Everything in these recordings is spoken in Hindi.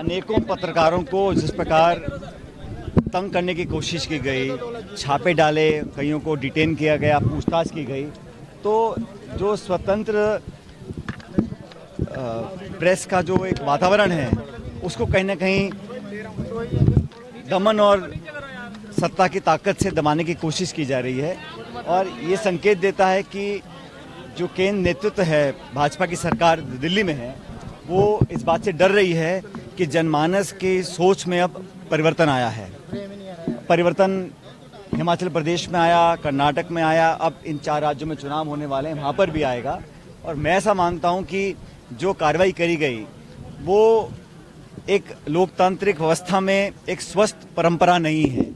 अनेकों पत्रकारों को जिस प्रकार तंग करने की कोशिश की गई, छापे डाले, कईयों को डिटेन किया गया, पूछताछ की गई, तो जो स्वतंत्र प्रेस का जो एक वातावरण है उसको कहीं ना कहीं दमन और सत्ता की ताकत से दबाने की कोशिश की जा रही है। और ये संकेत देता है कि जो केंद्र नेतृत्व है, भाजपा की सरकार दिल्ली में है, वो इस बात से डर रही है कि जनमानस की सोच में अब परिवर्तन आया है। परिवर्तन हिमाचल प्रदेश में आया, कर्नाटक में आया, अब इन 4 राज्यों में चुनाव होने वाले हैं, वहाँ पर भी आएगा। और मैं ऐसा मानता हूँ कि जो कार्रवाई करी गई वो एक लोकतांत्रिक व्यवस्था में एक स्वस्थ परंपरा नहीं है।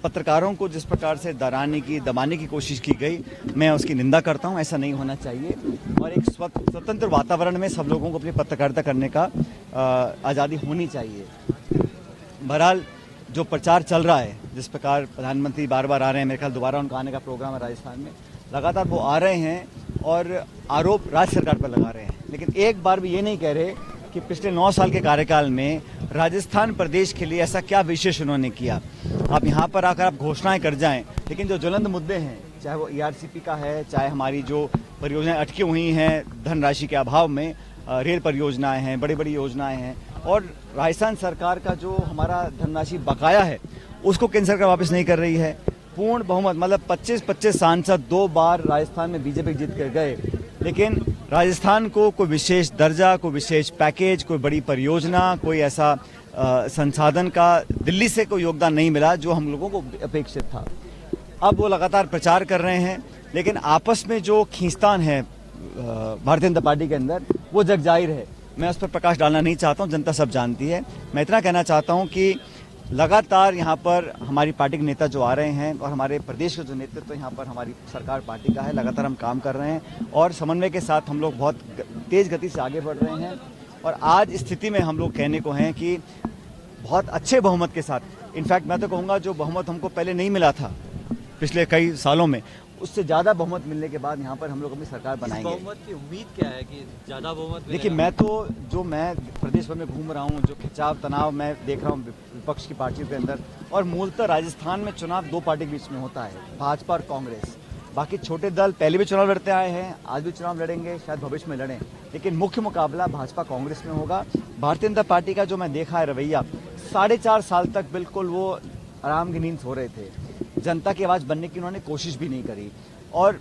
पत्रकारों को जिस प्रकार से डराने की, दबाने की कोशिश की गई, मैं उसकी निंदा करता हूं। ऐसा नहीं होना चाहिए और एक स्वतंत्र वातावरण में सब लोगों को अपनी पत्रकारिता करने का आज़ादी होनी चाहिए। बहरहाल जो प्रचार चल रहा है, जिस प्रकार प्रधानमंत्री बार बार आ रहे हैं, मेरे ख्याल दोबारा उनका आने का प्रोग्राम है राजस्थान में, लगातार वो आ रहे हैं और आरोप राज्य सरकार पर लगा रहे हैं, लेकिन एक बार भी ये नहीं कह रहे कि पिछले 9 साल के कार्यकाल में राजस्थान प्रदेश के लिए ऐसा क्या विशेष उन्होंने किया। आप यहाँ पर आकर आप घोषणाएं कर जाएं, लेकिन जो ज्वलंत मुद्दे हैं, चाहे वो ERCP का है, चाहे हमारी जो परियोजनाएं अटकी हुई हैं धनराशि के अभाव में, रेल परियोजनाएं हैं, बड़ी बड़ी योजनाएं हैं, और राजस्थान सरकार का जो हमारा धनराशि बकाया है उसको केंद्र सरकार वापस नहीं कर रही है। पूर्ण बहुमत मतलब 25-25 सांसद 2 बार राजस्थान में बीजेपी जीत कर गए, लेकिन राजस्थान को कोई विशेष दर्जा, कोई विशेष पैकेज, कोई बड़ी परियोजना, कोई ऐसा संसाधन का दिल्ली से कोई योगदान नहीं मिला जो हम लोगों को अपेक्षित था। अब वो लगातार प्रचार कर रहे हैं, लेकिन आपस में जो खींचतान है भारतीय जनता पार्टी के अंदर वो जग जाहिर है। मैं उस पर प्रकाश डालना नहीं चाहता हूँ, जनता सब जानती है। मैं इतना कहना चाहता हूँ कि लगातार यहाँ पर हमारी पार्टी के नेता जो आ रहे हैं और हमारे प्रदेश का जो नेतृत्व तो यहाँ पर हमारी सरकार पार्टी का है, लगातार हम काम कर रहे हैं और समन्वय के साथ हम लोग बहुत तेज़ गति से आगे बढ़ रहे हैं। और आज स्थिति में हम लोग कहने को हैं कि बहुत अच्छे बहुमत के साथ, इनफैक्ट मैं तो कहूँगा जो बहुमत हमको पहले नहीं मिला था पिछले कई सालों में, उससे ज़्यादा बहुमत मिलने के बाद यहाँ पर हम लोग अपनी सरकार बनाएंगे। बहुमत की उम्मीद क्या है कि ज़्यादा बहुमत? देखिए, मैं प्रदेश भर में घूम रहा हूँ, जो खिंचाव तनाव मैं देख रहा हूँ विपक्ष की पार्टियों के अंदर, और मूलतः राजस्थान में चुनाव 2 पार्टी के बीच में होता है, भाजपा और कांग्रेस। बाकी छोटे दल पहले भी चुनाव लड़ते आए हैं, आज भी चुनाव लड़ेंगे, शायद भविष्य में लड़ें, लेकिन मुख्य मुकाबला भाजपा कांग्रेस में होगा। भारतीय जनता पार्टी का जो मैं देखा है रवैया, 4.5 साल तक बिल्कुल वो आराम की नींद सो रहे थे, जनता की आवाज़ बनने की उन्होंने कोशिश भी नहीं करी। और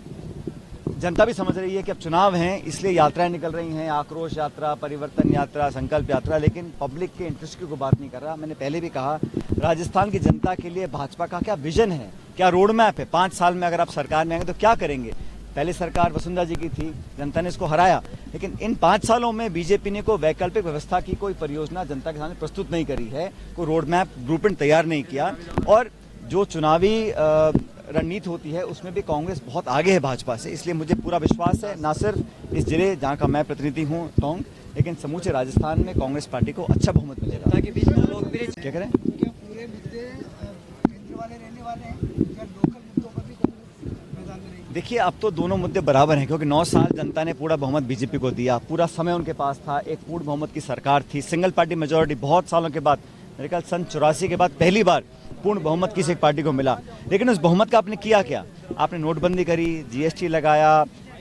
जनता भी समझ रही है कि अब चुनाव हैं, इसलिए यात्राएं निकल रही हैं, आक्रोश यात्रा, परिवर्तन यात्रा, संकल्प यात्रा, लेकिन पब्लिक के इंटरेस्ट की कोई बात नहीं कर रहा। मैंने पहले भी कहा, राजस्थान की जनता के लिए भाजपा का क्या विजन है, क्या रोड मैप है। 5 साल में अगर आप सरकार में आएंगे तो क्या करेंगे। पहले सरकार वसुंधरा जी की थी, जनता ने इसको हराया, लेकिन इन 5 सालों में बीजेपी ने कोई वैकल्पिक व्यवस्था की कोई परियोजना जनता के सामने प्रस्तुत नहीं करी है, कोई रोड मैप, ब्लूप्रिंट तैयार नहीं किया। और जो चुनावी रणनीति होती है उसमें भी कांग्रेस बहुत आगे है भाजपा से, इसलिए मुझे पूरा विश्वास है, ना सिर्फ इस जिले जहाँ का मैं प्रतिनिधि हूँ टोंक, लेकिन समूचे राजस्थान में कांग्रेस पार्टी को अच्छा बहुमत मिलेगा। ताकि बीच में लोग भी क्या करें, क्या पूरे मुद्दे केंद्र वाले रहने वाले हैं या लोकल मुद्दों पर भी कांग्रेस मैदान में रहेगी? देखिए, अब तो दोनों मुद्दे बराबर हैं, क्योंकि 9 साल जनता ने पूरा बहुमत बीजेपी को दिया, पूरा समय उनके पास था, एक पूर्ण बहुमत की सरकार थी, सिंगल पार्टी मेजोरिटी बहुत सालों के बाद, मेरे ख्याल सन 84 के बाद पहली बार पूर्ण बहुमत किसी एक पार्टी को मिला। लेकिन उस बहुमत का आपने किया क्या? आपने नोटबंदी करी, GST लगाया,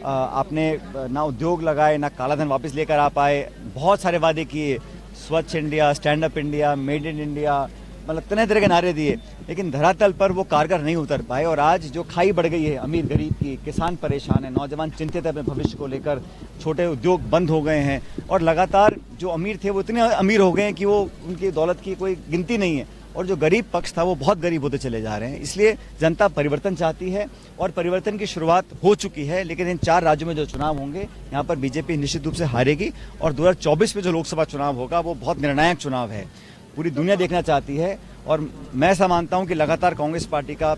आपने ना उद्योग लगाए, ना काला धन वापस लेकर आ पाए, बहुत सारे वादे किए, स्वच्छ India, stand up India, made in India, मतलब तरह तरह के नारे दिए, लेकिन धरातल पर वो कारगर नहीं उतर पाए। और आज जो खाई बढ़ गई है अमीर गरीब की, किसान परेशान है, नौजवान चिंतित है अपने भविष्य को लेकर, छोटे उद्योग बंद हो गए हैं, और लगातार जो अमीर थे वो इतने अमीर हो गए हैं कि वो उनकी दौलत की कोई गिनती नहीं है, और जो गरीब पक्ष था वो बहुत गरीब होते चले जा रहे हैं। इसलिए जनता परिवर्तन चाहती है और परिवर्तन की शुरुआत हो चुकी है, लेकिन इन 4 राज्यों में जो चुनाव होंगे यहाँ पर बीजेपी निश्चित रूप से हारेगी, और 2024 में जो लोकसभा चुनाव होगा वो बहुत निर्णायक चुनाव है, पूरी दुनिया देखना चाहती है। और मैं ऐसा मानता हूँ कि लगातार कांग्रेस पार्टी का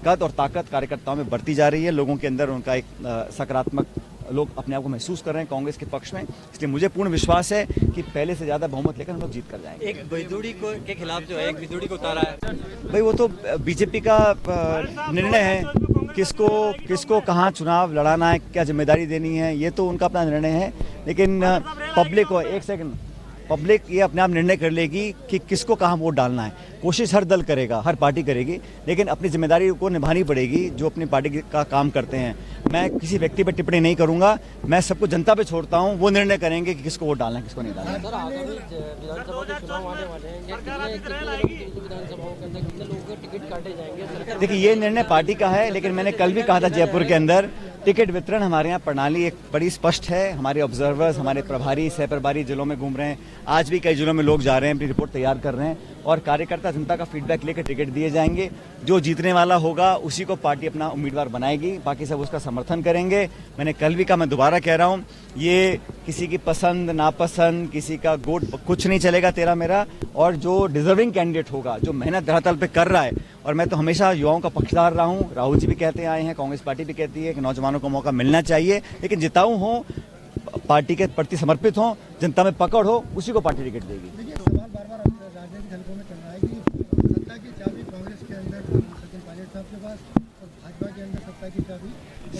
कद और ताकत कार्यकर्ताओं में बढ़ती जा रही है, लोगों के अंदर उनका एक सकारात्मक, लोग अपने आप को महसूस कर रहे हैं कांग्रेस के पक्ष में, इसलिए मुझे पूर्ण विश्वास है कि पहले से ज़्यादा बहुमत लेकर हम लोग जीत कर जाएंगे। एक विदुड़ी को के खिलाफ जो है, एक विदुड़ी को उतारा है भाई, वो तो बीजेपी का निर्णय है, किसको कहाँ चुनाव लड़ाना है, क्या जिम्मेदारी देनी है, ये तो उनका अपना निर्णय है। लेकिन पब्लिक को, एक सेकंड, पब्लिक ये अपने आप निर्णय कर लेगी कि किसको कहाँ वोट डालना है। कोशिश हर दल करेगा, हर पार्टी करेगी, लेकिन अपनी जिम्मेदारी को निभानी पड़ेगी जो अपनी पार्टी का काम करते हैं। मैं किसी व्यक्ति पर टिप्पणी नहीं करूंगा, मैं सबको जनता पे छोड़ता हूं, वो निर्णय करेंगे कि किसको वोट डालना है, किसको नहीं डालना है। सर आगामी विधानसभा के चुनाव आने वाले हैं, कितने विधानसभाओं के अंदर कितने लोगों के टिकट काटे जाएंगे? सरकार देखिए ये निर्णय पार्टी का है, लेकिन मैंने कल भी कहा था जयपुर के अंदर टिकट वितरण हमारे यहाँ प्रणाली एक बड़ी स्पष्ट है। हमारे ऑब्जर्वर्स, हमारे प्रभारी, सह प्रभारी जिलों में घूम रहे हैं। आज भी कई जिलों में लोग जा रहे हैं, अपनी रिपोर्ट तैयार कर रहे हैं और कार्यकर्ता जनता का फीडबैक लेकर टिकट दिए जाएंगे। जो जीतने वाला होगा उसी को पार्टी अपना उम्मीदवार बनाएगी, बाकी सब उसका समर्थन करेंगे। मैंने कल भी कहा, मैं दोबारा कह रहा हूँ, ये किसी की पसंद नापसंद, किसी का गोट कुछ नहीं चलेगा तेरा मेरा। और जो डिजर्विंग कैंडिडेट होगा, जो मेहनत धरातल पे कर रहा है, और मैं तो हमेशा युवाओं का पक्षधर रहा हूँ, राहुल जी भी कहते आए हैं, कांग्रेस पार्टी भी कहती है कि नौजवानों को मौका मिलना चाहिए, लेकिन जिताऊ हो, पार्टी के प्रति समर्पित हो, जनता में पकड़ हो, उसी को पार्टी टिकट देगी। देखिए सवाल बार बार राजनीतिक हलकों में चल रहा है कि सत्ता की चाबी कांग्रेस के अंदर सचिन पायलट साहब के पास और भाजपा के अंदर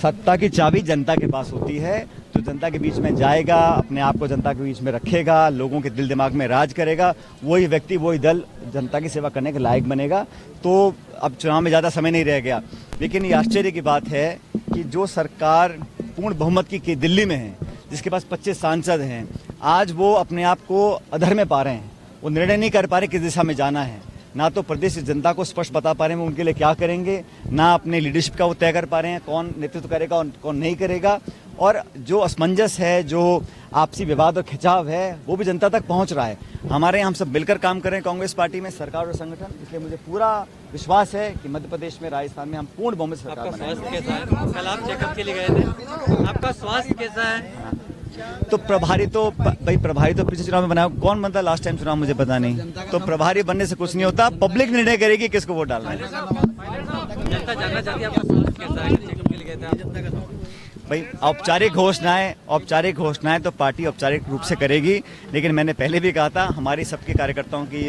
सत्ता की चाबी जनता के पास होती है। जो जनता के बीच में जाएगा, अपने आप को जनता के बीच में रखेगा, लोगों के दिल दिमाग में राज करेगा, वही व्यक्ति, वही दल जनता की सेवा करने के लायक बनेगा। तो अब चुनाव में ज़्यादा समय नहीं रह गया, लेकिन ये आश्चर्य की बात है कि जो सरकार पूर्ण बहुमत की दिल्ली में है, जिसके पास 25 सांसद हैं, आज वो अपने आप को अधर में पा रहे हैं। वो निर्णय नहीं कर पा रहे किस दिशा में जाना है, ना तो प्रदेश की जनता को स्पष्ट बता पा रहे हैं वो उनके लिए क्या करेंगे, ना अपने लीडरशिप का वो तय कर पा रहे हैं कौन नेतृत्व करेगा और कौन नहीं करेगा। और जो असमंजस है, जो आपसी विवाद और खिंचाव है, वो भी जनता तक पहुंच रहा है। हमारे यहाँ हम सब मिलकर काम कर रहे हैं कांग्रेस पार्टी में, सरकार और संगठन, इसलिए मुझे पूरा विश्वास है कि मध्य प्रदेश में, राजस्थान में हम पूर्ण बहुमत से सरकार आपका बनाएंगे। स्वास्थ्य कैसा है? कल आप चेकअप के लिए गए थे, आपका स्वास्थ्य कैसा है? तो प्रभारी तो पिछले चुनाव में बनाया, कौन बनता लास्ट टाइम चुनाव मुझे पता नहीं। तो प्रभारी बनने से कुछ नहीं होता, पब्लिक निर्णय करेगी किसको वोट डालना है। जनता जानना चाहती है आपका स्वास्थ्य कैसा है? चेकअप के लिए गए थे आप? भाई औपचारिक घोषणाएं तो पार्टी औपचारिक रूप से करेगी, लेकिन मैंने पहले भी कहा था, हमारी सबके कार्यकर्ताओं की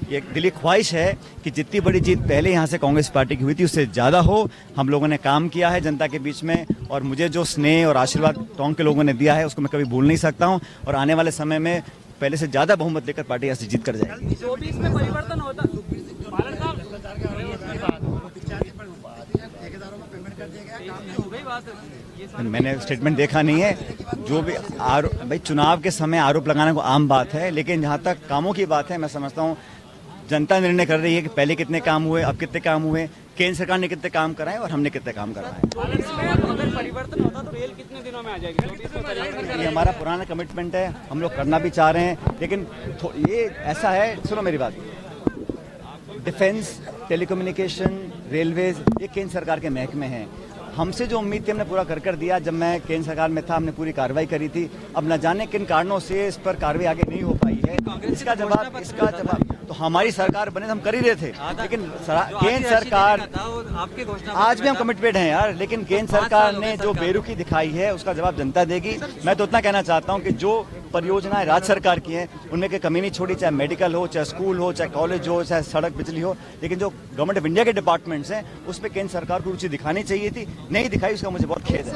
ये दिली ख्वाहिश है कि जितनी बड़ी जीत पहले यहाँ से कांग्रेस पार्टी की हुई थी उससे ज़्यादा हो। हम लोगों ने काम किया है जनता के बीच में, और मुझे जो स्नेह और आशीर्वाद टोंक के लोगों ने दिया है उसको मैं कभी भूल नहीं सकता हूँ। और आने वाले समय में पहले से ज़्यादा बहुमत लेकर पार्टी यहाँ से जीत कर जाएगी। 24 में परिवर्तन होता मैंने स्टेटमेंट देखा नहीं है। जो भी भाई चुनाव के समय आरोप लगाने को आम बात है, लेकिन जहाँ तक कामों की बात है, मैं समझता हूँ जनता निर्णय कर रही है कि पहले कितने काम हुए, अब कितने काम हुए, केंद्र सरकार ने कितने काम कराए और हमने कितने काम कराए। अगर परिवर्तन होता तो रेल कितने दिनों में आ जाएगी? ये हमारा पुराना कमिटमेंट है, हम लोग करना भी चाह रहे हैं, लेकिन ये ऐसा है, सुनो मेरी बात, डिफेंस, टेलीकम्युनिकेशन, रेलवेज, ये केंद्र सरकार के महकमे हैं। हमसे जो उम्मीद थी हमने पूरा कर दिया। जब मैं केंद्र सरकार में था हमने पूरी कार्रवाई करी थी। अब न जाने किन कारणों से इस पर कार्रवाई आगे नहीं हो पाई है। इसका जवाब तो हमारी सरकार बने तो हम कर ही रहे थे, लेकिन केंद्र सरकार, आपकी घोषणा आज भी हम कमिटेड हैं यार, लेकिन केंद्र सरकार ने जो बेरुखी दिखाई है उसका जवाब जनता देगी। मैं तो उतना कहना चाहता हूं कि जो परियोजनाएं राज्य सरकार की हैं उनमें कोई कमी नहीं छोड़ी, चाहे मेडिकल हो, चाहे स्कूल हो, चाहे कॉलेज हो, चाहे सड़क बिजली हो, लेकिन जो गवर्नमेंट ऑफ इंडिया के डिपार्टमेंट्स हैं उस पर केंद्र सरकार को रुचि दिखानी चाहिए थी, नहीं दिखाई, उसका मुझे बहुत खेद है।